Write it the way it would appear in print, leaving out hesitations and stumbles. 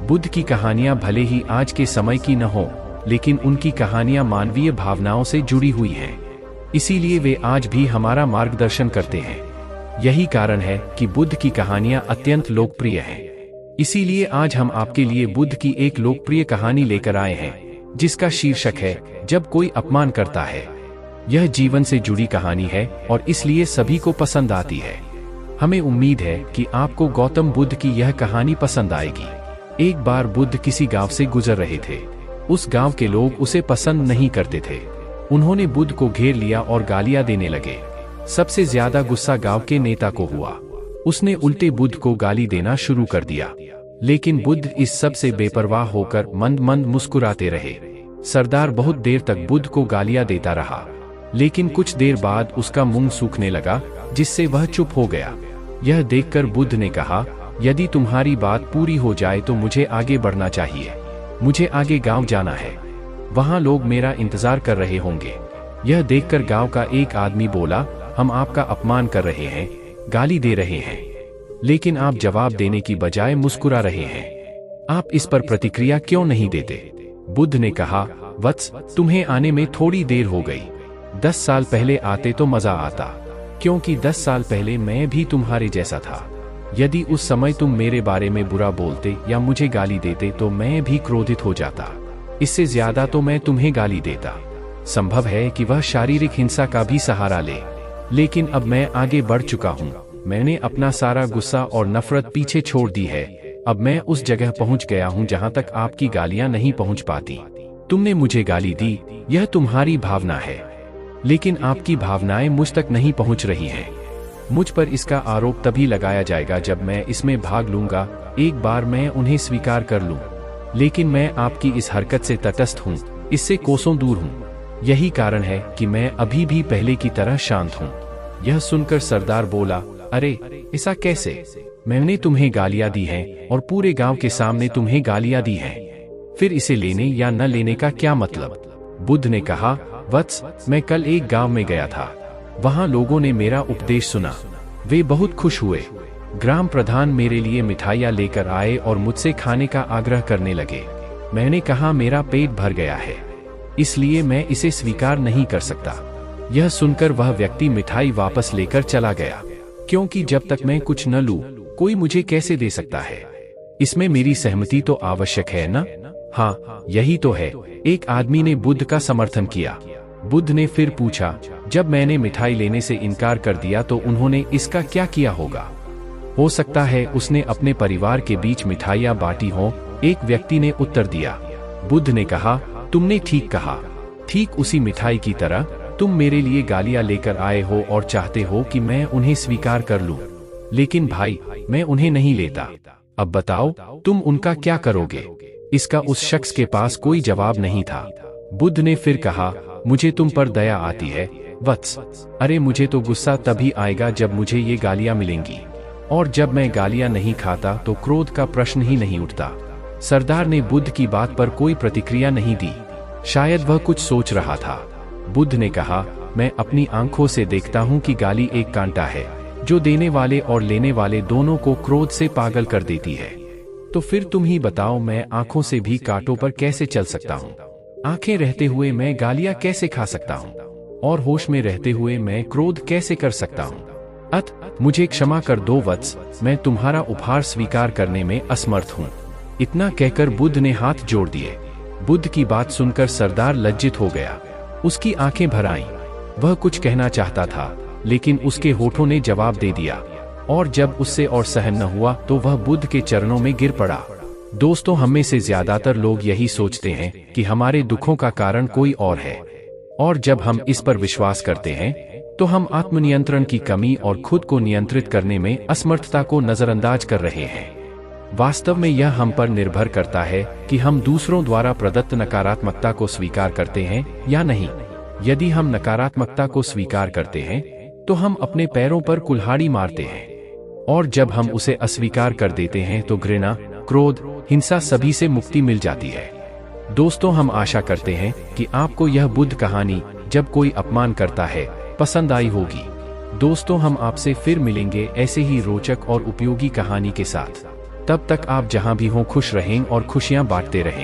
बुद्ध की कहानियां भले ही आज के समय की न हो, लेकिन उनकी कहानियां मानवीय भावनाओं से जुड़ी हुई हैं। इसीलिए वे आज भी हमारा मार्गदर्शन करते हैं। यही कारण है कि बुद्ध की कहानियां अत्यंत लोकप्रिय हैं। इसीलिए आज हम आपके लिए बुद्ध की एक लोकप्रिय कहानी लेकर आए हैं, जिसका शीर्षक है जब कोई अपमान करता है। यह जीवन से जुड़ी कहानी है और इसलिए सभी को पसंद आती है। हमें उम्मीद है कि आपको गौतम बुद्ध की यह कहानी पसंद आएगी। एक बार बुद्ध किसी गांव से गुजर रहे थे। उस गांव के लोग उसे पसंद नहीं करते थे। उन्होंने बुद्ध को घेर लिया और गालियां देने लगे। सबसे ज्यादा गुस्सा गांव के नेता को हुआ। उसने उल्टे बुद्ध को गाली देना शुरू कर दिया। लेकिन बुद्ध इस सब से बेपरवाह होकर मंद मंद मुस्कुराते रहे। सरदार बहुत देर तक बुद्ध को गालियां देता रहा, लेकिन कुछ देर बाद उसका मुंह सूखने लगा, जिससे वह चुप हो गया। यह देखकर बुद्ध ने कहा, यदि तुम्हारी बात पूरी हो जाए तो मुझे आगे बढ़ना चाहिए। मुझे आगे गांव जाना है। वहां लोग मेरा इंतजार कर रहे होंगे। यह देखकर गांव का एक आदमी बोला, हम आपका अपमान कर रहे हैं, गाली दे रहे हैं, लेकिन आप जवाब देने की बजाय मुस्कुरा रहे हैं। आप इस पर प्रतिक्रिया क्यों नहीं देते? बुद्ध ने कहा, वत्स, तुम्हें आने में थोड़ी देर हो गई। 10 साल पहले आते तो मजा आता, क्योंकि 10 साल पहले मैं भी तुम्हारे जैसा था। यदि उस समय तुम मेरे बारे में बुरा बोलते या मुझे गाली देते तो मैं भी क्रोधित हो जाता। इससे ज्यादा तो मैं तुम्हें गाली देता। संभव है कि वह शारीरिक हिंसा का भी सहारा ले, लेकिन अब मैं आगे बढ़ चुका हूँ। मैंने अपना सारा गुस्सा और नफरत पीछे छोड़ दी है। अब मैं उस जगह पहुँच गया हूँ जहाँ तक आपकी गालियाँ नहीं पहुँच पाती। तुमने मुझे गाली दी, यह तुम्हारी भावना है, लेकिन आपकी भावनाएं मुझ तक नहीं पहुँच रही हैं। मुझ पर इसका आरोप तभी लगाया जाएगा जब मैं इसमें भाग लूंगा। एक बार मैं उन्हें स्वीकार कर लूं, लेकिन मैं आपकी इस हरकत से तटस्थ हूं, इससे कोसों दूर हूं। यही कारण है कि मैं अभी भी पहले की तरह शांत हूं। यह सुनकर सरदार बोला, अरे ऐसा कैसे? मैंने तुम्हें गालियां दी हैं और पूरे गांव के सामने तुम्हें गालियां दी हैं, फिर इसे लेने या न लेने का क्या मतलब? बुद्ध ने कहा, वत्स, मैं कल एक गांव में गया था। वहां लोगों ने मेरा उपदेश सुना। वे बहुत खुश हुए। ग्राम प्रधान मेरे लिए मिठाइयां लेकर आए और मुझसे खाने का आग्रह करने लगे। मैंने कहा, मेरा पेट भर गया है, इसलिए मैं इसे स्वीकार नहीं कर सकता। यह सुनकर वह व्यक्ति मिठाई वापस लेकर चला गया, क्योंकि जब तक मैं कुछ न लूं, कोई मुझे कैसे दे सकता है? इसमें मेरी सहमति तो आवश्यक है ना? हाँ, यही तो है। एक आदमी ने बुद्ध का समर्थन किया। बुद्ध ने फिर पूछा, जब मैंने मिठाई लेने से इनकार कर दिया तो उन्होंने इसका क्या किया होगा? हो सकता है उसने अपने परिवार के बीच मिठाइयां बांटी हों, एक व्यक्ति ने उत्तर दिया। बुद्ध ने कहा, तुमने ठीक कहा। ठीक उसी मिठाई की तरह तुम मेरे लिए गालियां लेकर आए हो और चाहते हो कि मैं उन्हें स्वीकार कर लूं। लेकिन भाई, मैं उन्हें नहीं लेता। अब बताओ, तुम उनका क्या करोगे? इसका उस शख्स के पास कोई जवाब नहीं था। बुद्ध ने फिर कहा, मुझे तुम पर दया आती है वत्स। अरे मुझे तो गुस्सा तभी आएगा जब मुझे ये गालियां मिलेंगी, और जब मैं गालियां नहीं खाता तो क्रोध का प्रश्न ही नहीं उठता। सरदार ने बुद्ध की बात पर कोई प्रतिक्रिया नहीं दी। शायद वह कुछ सोच रहा था। बुद्ध ने कहा, मैं अपनी आंखों से देखता हूँ कि गाली एक कांटा है, जो देने वाले और लेने वाले दोनों को क्रोध से पागल कर देती है। तो फिर तुम ही बताओ, मैं आंखों से भी कांटों पर कैसे चल सकता हूँ? आंखें रहते हुए मैं गालियां कैसे खा सकता हूँ? और होश में रहते हुए मैं क्रोध कैसे कर सकता हूँ? मुझे क्षमा कर दो वत्स, मैं तुम्हारा उपहार स्वीकार करने में असमर्थ हूँ। इतना कहकर बुद्ध ने हाथ जोड़ दिए। बुद्ध की बात सुनकर सरदार लज्जित हो गया। उसकी आंखें भर आईं। वह कुछ कहना चाहता था, लेकिन उसके होठों ने जवाब दे दिया, और जब उससे और सहन न हुआ तो वह बुद्ध के चरणों में गिर पड़ा। दोस्तों, हम में से ज्यादातर लोग यही सोचते हैं कि हमारे दुखों का कारण कोई और है, और जब हम इस पर विश्वास करते हैं तो हम आत्मनियंत्रण की कमी और खुद को नियंत्रित करने में असमर्थता को नजरअंदाज कर रहे हैं। वास्तव में यह हम पर निर्भर करता है कि हम दूसरों द्वारा प्रदत्त नकारात्मकता को स्वीकार करते हैं या नहीं। यदि हम नकारात्मकता को स्वीकार करते हैं तो हम अपने पैरों पर कुल्हाड़ी मारते हैं, और जब हम उसे अस्वीकार कर देते हैं तो घृणा, क्रोध, हिंसा सभी से मुक्ति मिल जाती है। दोस्तों, हम आशा करते हैं कि आपको यह बुद्ध कहानी, जब कोई अपमान करता है, पसंद आई होगी। दोस्तों, हम आपसे फिर मिलेंगे ऐसे ही रोचक और उपयोगी कहानी के साथ। तब तक आप जहां भी हों खुश रहें और खुशियां बांटते रहें।